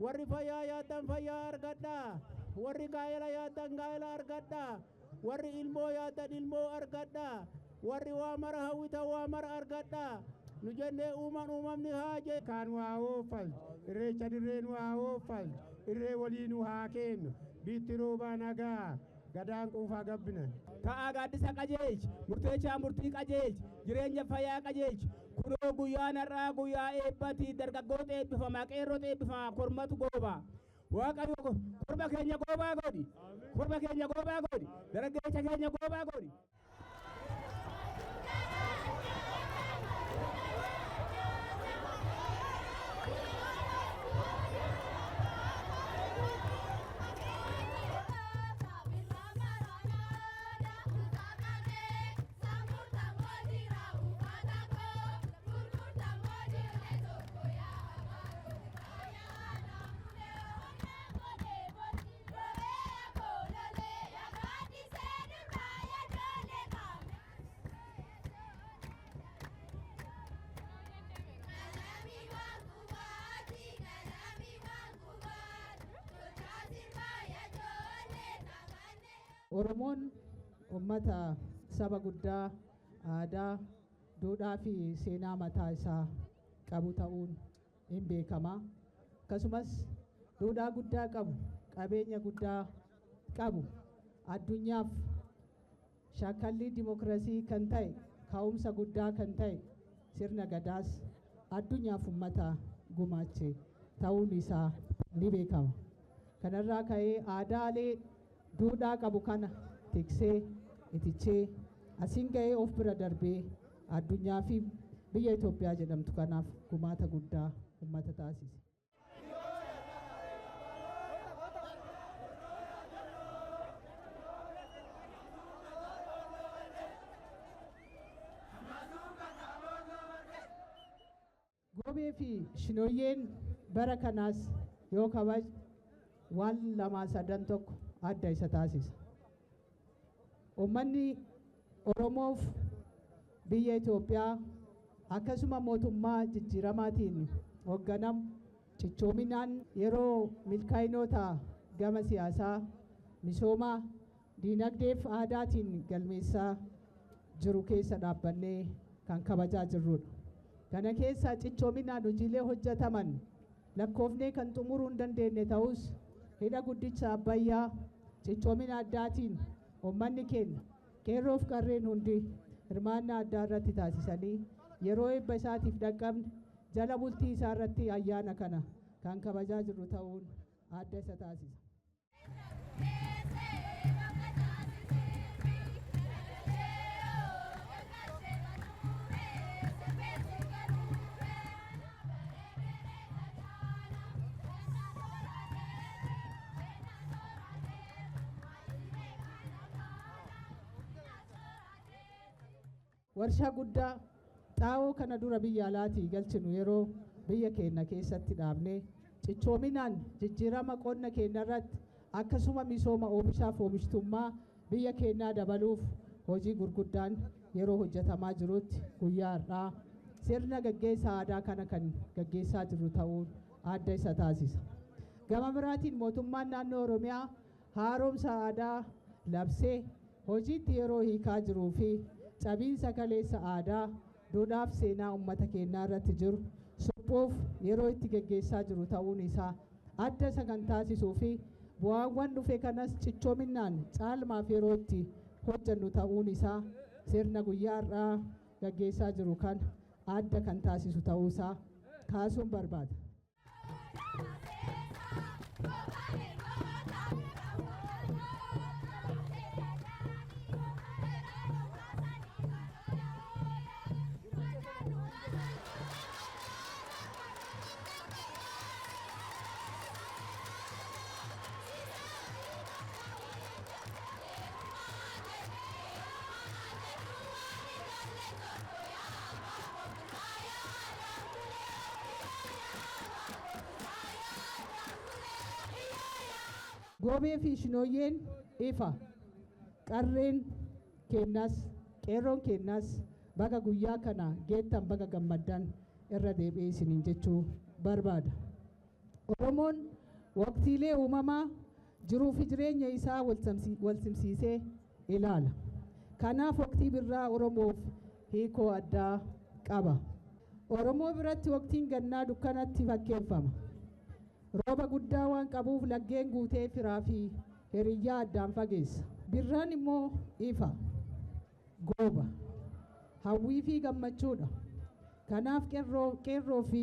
warri fayyaa yaaddan fayyaa argadhaa, warri gaa'ela yaaddan gaa'ela argadhaa, warri ilmoo yaaddan ilmoo argadhaa, warri waa mara hawwitan waa mara argadhaa. Nu jennee uumamni haa jee kaan waa oofal irreecha dirreen waa oofal irree waliin haa kennu biitti roobaa nagaa gadaan quufaa gabbinan. Ta'aa gaaddisa qajeelchi murteechaa murtii qajeelchi jireenya fayyaa qajeelchi kunoo guyyaan har'aa guyyaa eebbati dargaggoota eebbifamaa qeerroota eebbifamaa kormatu goobaa. Waaqayyo korba keenya goobaa godhi, korba keenya goobaa godhi, dargaggeessa keenya goobaa godhi. Oromoon ummata saba guddaa aadaa, duudhaa fi seenaa mataa isaa qabu ta'uun hin beekama. Akkasumas duudhaa guddaa qabu, qabeenya guddaa qabu, addunyaaf shaakallii dimokiraasii kan ta'e, ka'umsa guddaa kan ta'e sirna gadaas addunyaaf ummata gumaache ta'uun isaa ni beekama. Kanarraa ka'ee aadaalee duudhaa qabu kana tiksee itichee asiin ga'ee of bira darbee addunyaa fi biyya Itoophiyaa jedhamtu kanaaf gumaata guddaa ummata taasise. Goobee fi shinooyyeen bara kanaas yoo kabaj waan lamaa sadan tokko adda isa taasisa. Uummanni Oromoof biyya Itoophiyaa akkasuma mootummaa jijjiiramaatiin hoogganamu cichoominaan yeroo milkaa'inoota gama siyaasaa, misoomaa, diinagdeef aadaatiin galmeessaa jiru keessa dhaabbannee kan kabajaa jirrudha. Kana keessa cichoominaan hojiilee hojjetaman lakkoofnee kan xumuruu hin dandeenye ta'us hidha guddicha Abbayyaa cichoomina addaatiin uummanni keenya qeerroof qarreen hundi hirmaannaa addaa irratti taasisanii yeroo eebba isaatiif dhaqqabne jala bultii isaa irratti ayyaana kana kan kabajaa jirru ta'uun adda isa taasisa. Warshaa guddaa xaa'oo kana dura biyya alaatii galchinu yeroo biyya keenya keessatti dhaabnee cichoominaan jijjiirama qonna keenya irratti akkasuma misooma oomishaaf oomishtummaa biyya keenyaa dabaluuf hojii gurguddaan yeroo hojjetamaa jirutti guyyaa har'aa sirna gaggeessaa aadaa kana kan gaggeessaa jirru ta'uun adda isa taasisa. Gama biraatiin mootummaan naannoo Oromiyaa haaromsa aadaa labsee hojiitti yeroo hiikaa jiruu fi cabiinsa kaleessa aadaa duudhaaf seenaa uummata keenyaa irratti jiru suphuuf yeroo itti gaggeessaa jiru ta'uun isaa adda isa kan taasisuu fi bu'aawwan dhufe kanas cichoominaan caalmaaf yeroo itti hojjennu ta'uun isaa sirna guyyaa har'aa gaggeessaa jiru kan adda kan taasisu ta'uu isaa kaasuun barbaada. Goobee fi shinooyyeen ifa qarreen keenyas qeerroon keenyas baga guyyaa kana geettan baga gammaddan irra deebi'ee isiniin jechuu barbaada. Oromoon waqtiilee uumamaa jiruu fi jireenya isaa wal simsiisee ilaala. Kanaaf waqtii birraa Oromoof hiikoo addaa qaba. Oromoo biratti waqtiin gannaa dukkanatti fakkeeffama. Rooba guddaa waan qabuuf laggeen guutee firaa fi hiriyyaa addaan fageessa. Birraan immoo ifa, gooba, hawwii fi gammachuudha. Kanaaf qeerroo fi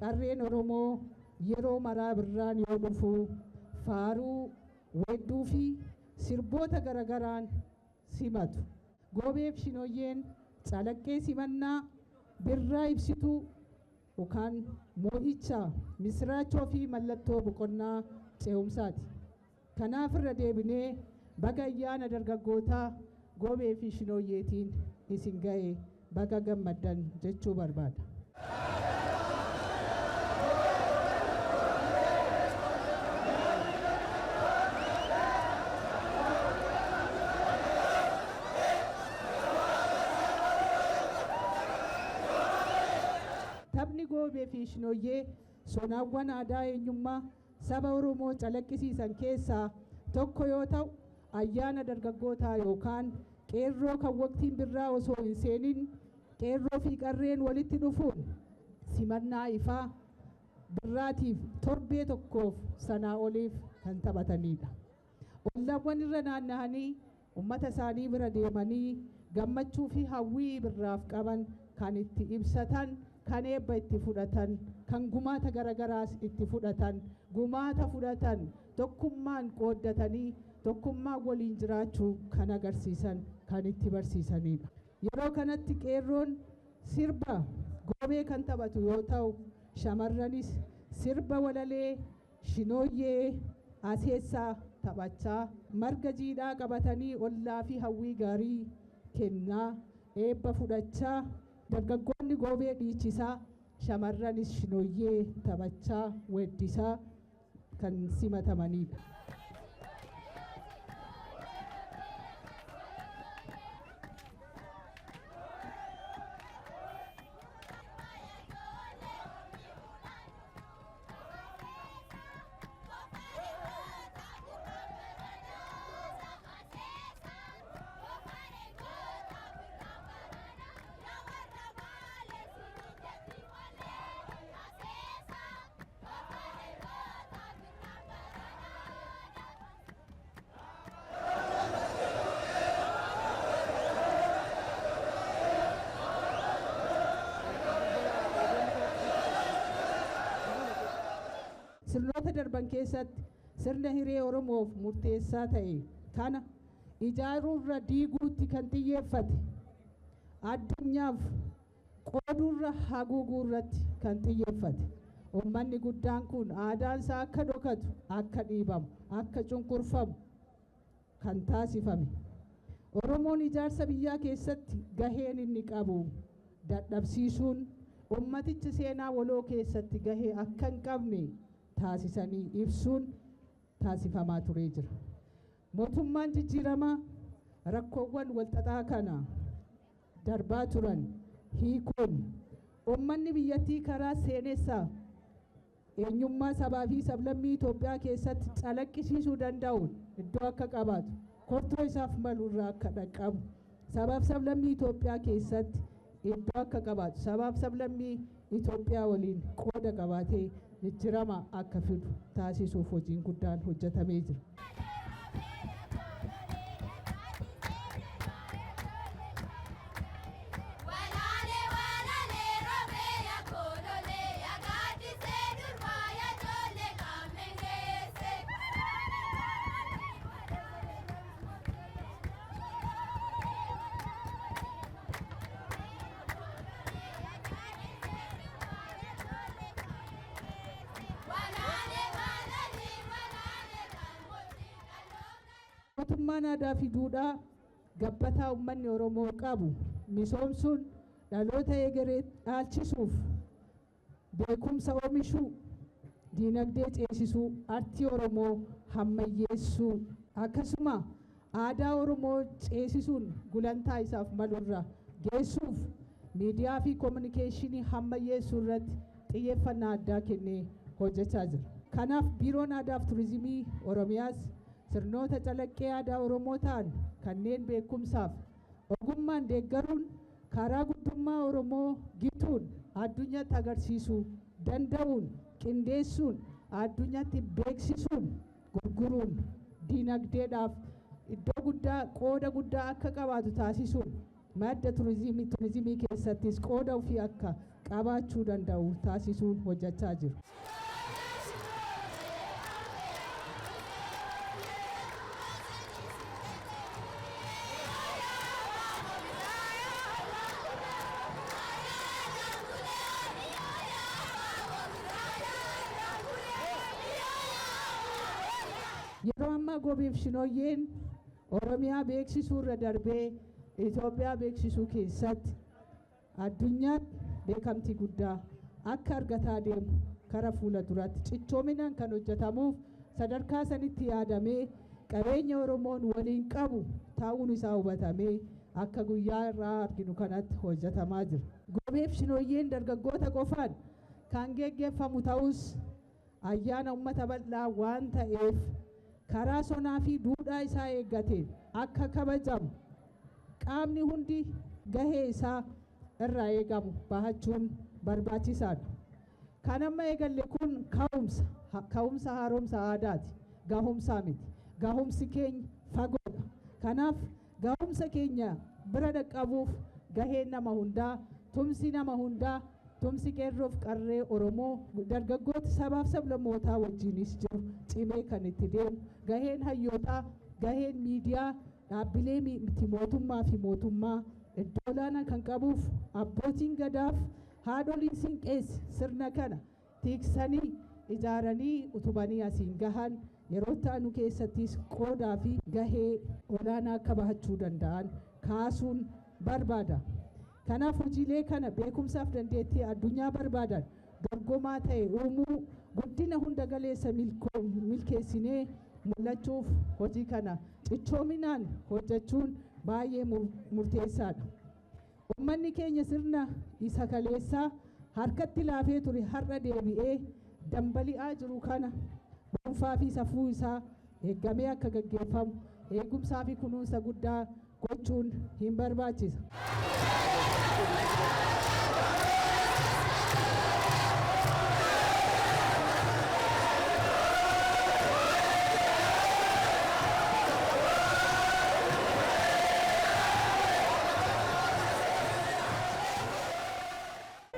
qarreen Oromoo yeroo maraa birraan yoo dhufu faaruu, weedduu fi sirboota garagaraan simatu. Goobeef shinooyyeen calaqqee simannaa birraa ibsituu yookaan moo'icha, misiraachoo fi mallattoo boqonnaa ce'umsaati. Kanaaf irra deebinee baga ayyaana dargaggootaa goobee fi shinooyyeetiin isin ga'e baga gammaddan jechuu barbaada. Taphni goobee fi shinooyyee sonaawwan aadaa eenyummaa saba Oromoo calaqqisiisan keessaa tokko yoo ta'u, ayyaana dargaggootaa yookaan qeerroo kan waqtiin birraa osoo hin seenin qeerroo fi qarreen walitti dhufuun simannaa ifaa birraatiif torbee tokkoof sanaa oliif kan taphatanidha. Ollaawwan irra naanna'anii uummata isaanii bira deemanii gammachuu fi hawwii birraaf qaban kan itti ibsatan, kan eebba itti fudhatan, kan gumaata garagaraas itti fudhatan, gumaata fudhatan, tokkummaan qooddatanii tokkummaa waliin jiraachuu kan agarsiisan, kan itti barsiisanidha. Yeroo kanatti qeerroon sirba goobee kan taphatu yoo ta'u, shamarranis sirba walalee shinooyyee aseessaa taphachaa marga jiidhaa qabatanii ollaa fi hawwii gaarii kennaa eebba fudhachaa dargaggoonni goobee dhiichisaa shamarranis shinooyyee taphachaa weeddisaa kan simatamanidha. Sirnoota darban keessatti sirna hiree Oromoof murteessaa ta'e kana ijaaruurra diiguutti kan xiyyeeffate, addunyaaf qooduurra haguuguurratti kan xiyyeeffate. Uummanni guddaan kun aadaansaa akka dhokatu, akka dhiibamu, akka cunqurfamu kan taasifame. Oromoon ijaarsa biyyaa keessatti gaheen inni qabu dadhabsiisuun ummatichi seenaa waloo keessatti gahee akka hin qabne taasisanii ibsuun taasifamaa turee jira. Mootummaan jijjiiramaa rakkoowwan walxaxaa kana darbaa turan hiikuun uummanni biyyattii karaa seenessaa eenyummaa sabaa fi sablammii Itoophiyaa keessatti calaqqisiisuu danda'uun iddoo akka qabaatu, kortoo isaaf malu irraa akka dhaqqabu, sabaaf sablammii Itoophiyaa keessatti iddoo akka qabaatu, sabaaf sablammii Itoophiyaa waliin qooda qabaatee jijjiirama akka fidu taasisuuf hojiin guddaan hojjetamee jira. Mootummaan aadaa fi duudhaa gabbataa uummanni Oromoo qabu misoomsuun dhaloota egeree dhaalchisuuf beekumsa oomishuu, diinagdee ceesisuu, aartii Oromoo hammayyeessuu akkasuma aadaa Oromoo ceesisuun gulantaa isaaf malurra geessuuf miidiyaa fi kominikeeshinii hammayyeessuu irratti xiyyeeffannaa addaa kennee hojjechaa jira. Kanaaf Biiroon Aadaa fi Turizimii Oromiyaas sirnoota calaqqee aadaa Oromoo ta'an kanneen beekumsaaf ogummaan deeggaruun karaa guddummaa Oromoo gituun addunyaatti agarsiisuu danda'uun qindeessuun addunyaatti beeksisuun gurguruun diinagdeedhaaf iddoo guddaa qooda guddaa akka qabaatu taasisuun madda turizimii keessattis qooda ofii akka qabaachuu danda'u taasisuun hojjechaa jiru. Yeroo ammaa Gobeef Shinooyyeen Oromiyaa beeksisuu irra darbee Itoophiyaa beeksisuu keessatti addunyaatti beekamtii guddaa akka argataa deemu kara fuula duratti cichoominaan kan hojjetamuuf sadarkaa sanitti yaadamee qabeenya Oromoon waliin qabu ta'uun isaa hubatamee akka guyyaa irraa arginu kanatti hojjetamaa jira. Gobeef Shinooyyeen dargaggoota qofaan kan geggeeffamu ta'us ayyaana uummata bal'aa waan ta'eef karaa sonaa fi duudhaa isaa eeggateen akka kabajamu qaamni hundi gahee isaa irraa eegamu bahachuun barbaachisaadha. Kan amma eegalle kun ka'umsa haaromsa aadaati. Gahumsaa miti. Gahumsi keenya fagoodha. Kanaaf gahumsa keenya bira dhaqqabuuf gaheen nama hundaa, tumsi nama hundaa, tumsi qeerroof qarree Oromoo dargaggoota sabaaf sablammootaa wajjinis jiru cimee kan itti deemu gaheen hayyootaa, gaheen miidiyaa, dhaabbilee miti mootummaa fi mootummaa iddoo olaanaa kan qabuuf abbootiin gadaaf haadholiin siinqees sirna kana tiiksanii ijaaranii utubanii asiin gahan yeroo ta'anu keessattis qoodaa fi gahee olaanaa akka bahachuu danda'an kaasuun barbaada. Kanaaf hojiilee kana beekumsaaf dandeettii addunyaa barbaadan dorgomaa ta'e uumuu guddina hunda galeessa milkeessinee mul'achuuf hojii kana cichoominaan hojjechuun baay'ee murteessaadha. Uummanni keenya sirna isa kaleessaa harkatti laafee ture har'a deebi'ee dambali'aa jiru kana dhuunfaa fi safuu isaa eeggamee akka gaggeeffamu eegumsaa fi kunuunsa guddaa gochuun hin barbaachisa.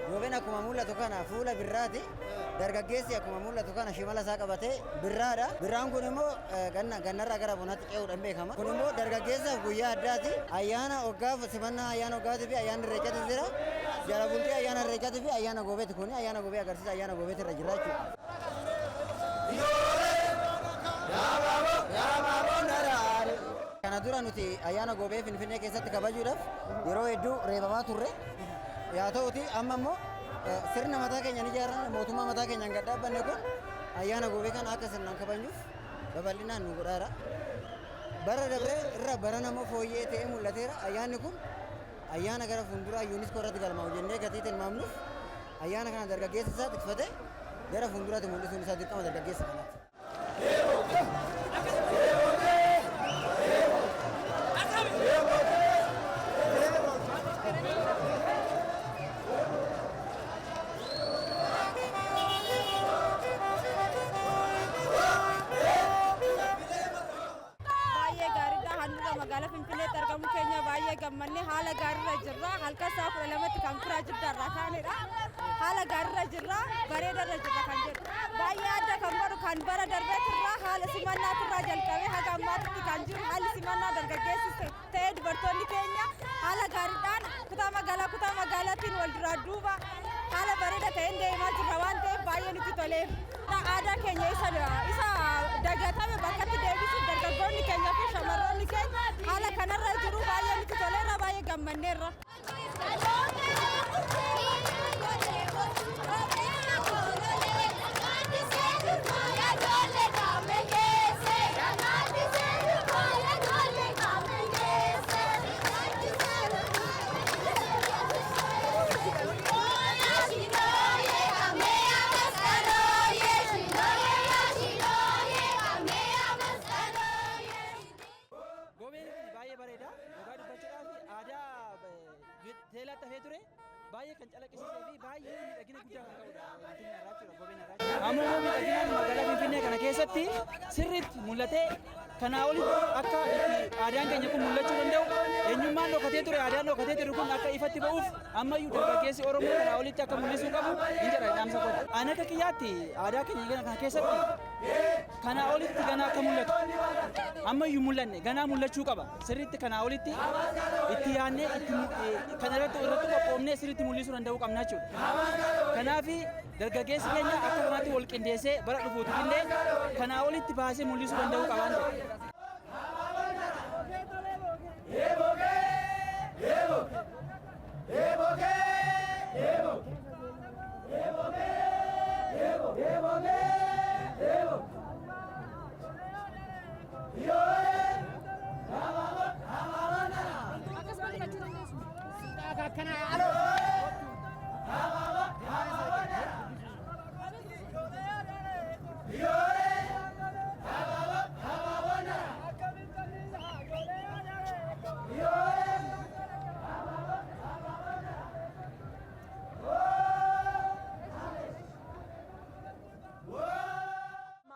Goobeen akkuma mul'atu kana fuula birraati. Dargaggeessi akkuma mul'atu kana shimala isaa qabatee birraadha. Birraan kun immoo gannarraa gara bonaatti ce'uudhaan beekama. Kun immoo dargaggeessaaf guyyaa addaati. Ayyaana waggaaf simannaa ayyaana waggaatii fi ayyaana irreechaati jira. Jala bultii ayyaana irreechatii fi ayyaana goobeeti kun ayyaana goobee agarsiisa ayyaana goobeeti irra jira jechuudha. Kana dura nuti ayyaana goobee Finfinnee keessatti kabajuudhaaf yeroo hedduu reebamaa turre. Yaa ta'uti amma immoo sirna mataa keenya ijaaran mootummaa mataa keenyaan gad dhaabbanne kun ayyaana goobee kana akka sirnaan kabajnuuf babal'inaan nu godhaara. Bara dabree irra bara nama fooyyee ta'ee mul'ateera. Ayyaanni kun ayyaana gara fuulduraa yuuniskoo irratti galmaa'u jennee gatii tilmaamnuuf ayyaana kana dargaggeessa isaa tikfatee gara fuulduraatti mul'isuun isaa dirqama dargaggeessa kanaati. magaalaa Finfinneetti argamu keenya baay'ee gammannee haala gaariirra jirra. Halkan isaa 12tti kan firaa jirra kaanedha. Haala gaariirra jirra, bareedarra jirra kan jedhu. Baay'ee adda kan godhu kan bara darbeetirraa haala simannaatirraa jalqabee haga ammaatti kan jiru haalli simannaa dargaggeessi ta'ee dubartoonni keenya haala gaariidhaan kutaa magaalaatiin wal duraa duuba haala bareeda ta'een deemaa jirra waan ta'eef baay'ee nutti toleef. Aadaa keenya isa dagatame bakkatti deebisuuf dargaggoonni keenya fi shamarroonni keenya haala kanarra jiru baay'ee nutti toleerra baay'ee gammanneerra. irratti hafee ture baay'ee kan calaqqisiisee fi baay'ee miidhagina guddaa kan qabudha Finfinnee irraa jechuudha gobeen irraa. Ammoo miidhaginaan magaalaa Finfinnee kana keessatti sirriitti mul'atee kanaa olitti akka aadaan keenya kun mul'achuu danda'u eenyummaan dhokatee ture aadaan dhokatee ture kun akka ifatti ba'uuf ammayyuu dargaggeessi Oromoo kanaa olitti akka mul'isuu qabu hin jedha dhaamsa kooti. Ani akka kiyyaatti aadaa keenya kana keessatti kanaa olitti ganaa akka mul'atu ammayyuu mul'anne ganaa mul'achuu qaba sirriitti kanaa olitti itti yaadnee kana irratti qophoofnee sirriitti mul'isuu danda'uu qabna jechuudha. Kanaaf dargaggeessi keenya akka kanaatti wal qindeessee bara dhufuutti illee kanaa olitti baasee mul'isuu danda'uu qaba waan ta'eef.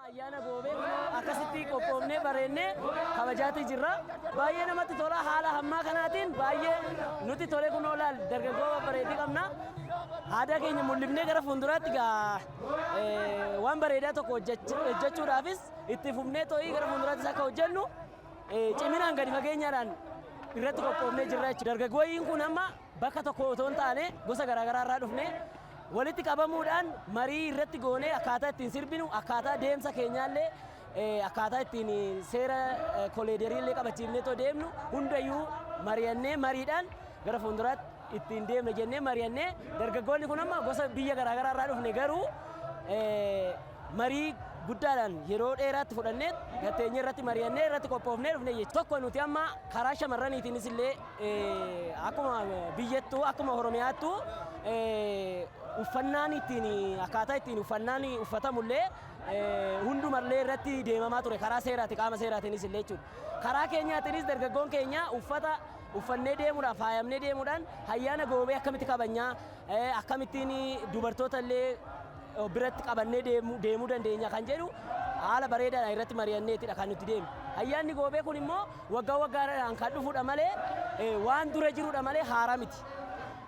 Ayyaana goobee akkasitti qophoofnee bareennee kabajaatii jirra. Baay'ee namatti tola haala hammaa kanaatiin baay'ee nuti tole kun olaal dargaggoo bareedii qabna. Aadaa keenya mul'ifnee gara fuulduraatti waan bareedaa tokko hojjechuudhaafis itti fufnee to'ii gara fuulduraattis akka hojjennu ciminaan gadi fageenyaadhaan irratti qophoofnee jirra jechuudha. Dargaggooyyiin kun amma bakka tokko otoo hin taane gosa garaagaraa irraa dhufnee walitti qabamuudhaan marii irratti goonee akkaataa ittiin sirbinu akkaataa deemsa keenyaallee akkaataa ittiin seera koleederii illee qabachiifnee too deemnu hundayyuu mari'annee mariidhaan gara fuulduraatti ittiin deemne jennee mari'annee dargaggoonni kun amma gosa biyya garaagaraa irraa dhufne garuu marii guddaadhaan yeroo dheeraatti fudhannee gatteenye irratti mari'annee irratti qophoofnee dhufne jechuudha. Tokko nuti amma karaa shamarraniitiinis illee akkuma biyyattuu akkuma Oromiyaattuu uffannaan ittiin akkaataa ittiin uffannaan uffatamullee hundumallee irratti deemamaa ture karaa seeraati qaama seeraatiinis illee jechuudha. Karaa keenyaatiinis dargaggoon keenya uffata uffannee deemuudhaan faayamnee deemuudhaan ayyaana goobee akkamitti kabajnaa akkamittiin dubartoota illee biratti qabannee deemuu dandeenya kan jedhu haala bareedaadhaan irratti mari'anneetidha kan nuti deemnu. Ayyaanni goobee kun immoo waggaa waggaadhaan kan dhufuudha malee waan dura jiruudha malee haaraa miti.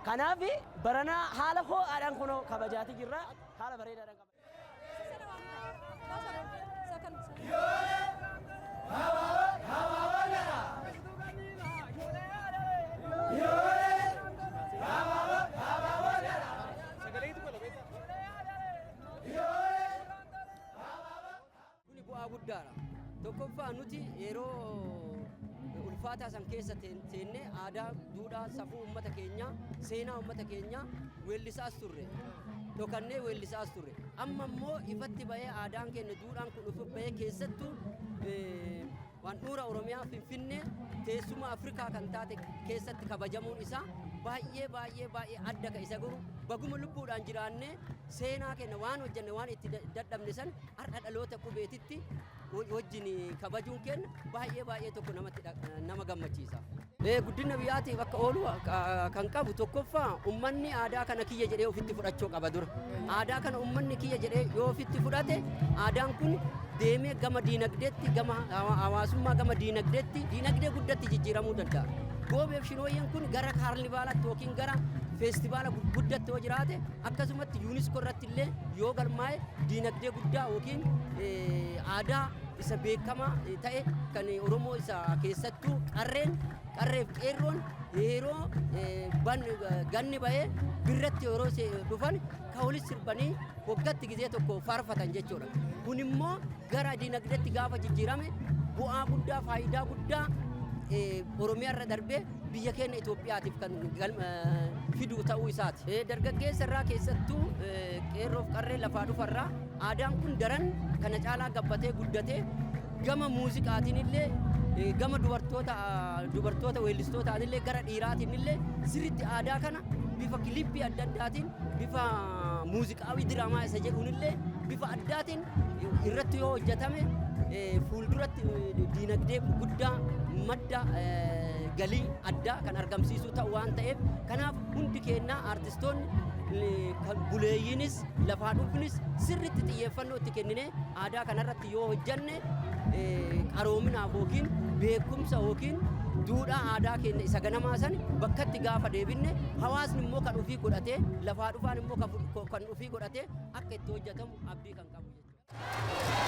Kanaaf barana haala ho'aadhaan kunoo kabajaatii jirra haala bareedaadhaan kabajaa. Kuni bu'aa guddaadha. Tokkoffaa nuti yeroo ulfaataa san keessa teennee aadaa, duudhaa, safuu uummata keenyaa, seenaa uummata keenyaa weellisaas turre. Dhokannee weellisaas turre. Amma immoo ifatti bahee aadaan keenya duudhaan kun dhufu bahee keessattuu handhuura Oromiyaa Finfinnee teessuma Afrikaa kan taate keessatti kabajamuun isaa baay'ee adda ka isa godhu baguma lubbuudhaan jiraannee seenaa keenya waan hojjenne waan itti dadhabne san har'a dhaloota qubeetitti wajjin kabajuun keenya baay'ee tokko nama gammachiisa. Guddina biyyaatiif akka oolu kan qabu tokkoffaa ummanni aadaa kana kiyya jedhee ofitti fudhachuu qaba dura. Aadaa kana ummanni kiyya jedhee yoo ofitti fudhate aadaan kun deemee gama diinagdeetti gama hawaasummaa gama diinagdee guddatti jijjiiramuu danda'a. Goobeef shinooyyeen kun gara kaarnivaalaatti yookiin gara feestivaala guddatti yoo jiraate akkasumatti yuuniskoo irratti illee yoo galmaa'e diinagdee guddaa yookiin aadaa isa beekamaa ta'e kan Oromoo isa keessattuu qarreef qeerroon yeroo ganni bahee birratti yeroo dhufan ka walitti sirbanii waggaatti gizee tokko faarfatan jechuudha. Kun immoo gara diinagdeetti gaafa jijjiirame bu'aa guddaa faayidaa guddaa Oromiyaa irra darbee biyya keenya Itoophiyaatiif kan fidu ta'uu isaati. Dargaggeessa irraa keessattuu qeerroof qarree lafaa dhufarraa aadaan kun daran kana caalaa gabbatee guddatee gama muuziqaatiin illee gama dubartoota weellistootaan illee gara dhiiraatiin illee sirriitti aadaa kana bifa kilippii adda addaatiin bifa muuziqaawii diraamaa isa jedhuun illee bifa addaatiin irratti yoo hojjetame fuulduratti diinagdee guddaa madda galii addaa kan argamsiisu ta'u waan ta'eef kanaaf hundi keenya artistoonni buleeyyiinis lafaa dhufunis sirriitti xiyyeeffannoo itti kennine aadaa kanarratti yoo hojjanne qaroominaaf yookiin beekumsa yookiin duudhaa aadaa keenya isa ganamaa san bakkatti gaafa deebinne hawaasni immoo kan ofii godhatee lafaa dhufaan immoo kan ofii godhatee akka itti hojjetamu abdii kan qabu jechuudha.